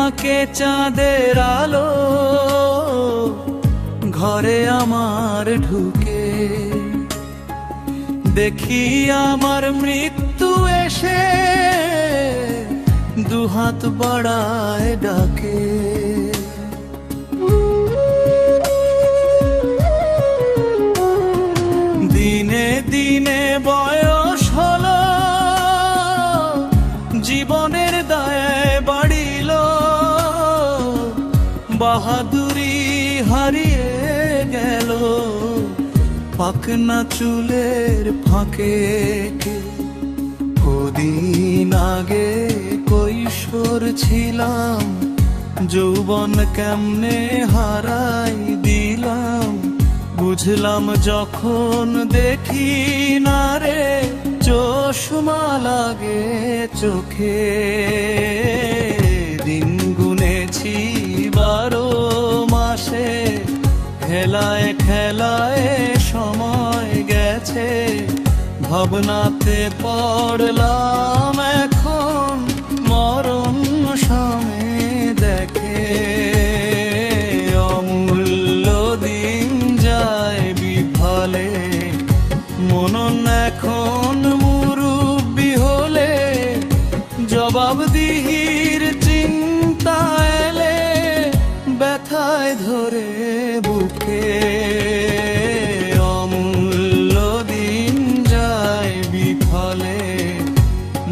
ফাঁকে চাঁদের আলো ঘরে আমার ঢুকে, দেখি আমার মৃত্যু এসে দুহাত বাড়ায় ডাকে। দিনে দিনে বয়স হলো, জীবনের দায় বাড়িল, বাহাদুরি হারিয়ে গেল পাকনা চুলের ফাঁকে। কদিন আগে কৈশোর ছিলাম, যৌবন কেমনে হারাই দিলাম, বুঝলাম যখন দেখি না রে চশমা লাগে চোখে। দিন গুনেছি 12 মাসে, খেলায় খেলায় সময় গেছে, ভাবনাতে পড়লাম এখন মরণ সামনে দেখে। অমূল্য দিন যায় বিফলে, মনন এখন মুরুব্বি হলে, জবাবদিহির চিন্তা এলে ব্যথায় ধরে বুকে। অমূল্য দিন যায় বিফলে,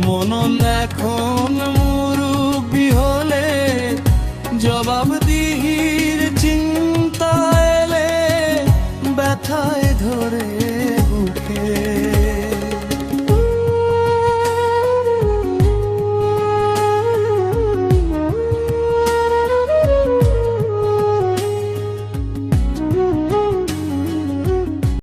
মনন এখন মুরুব্বি হলে, জবাবদিহির চিন্তা এলে ব্যথায় ধরে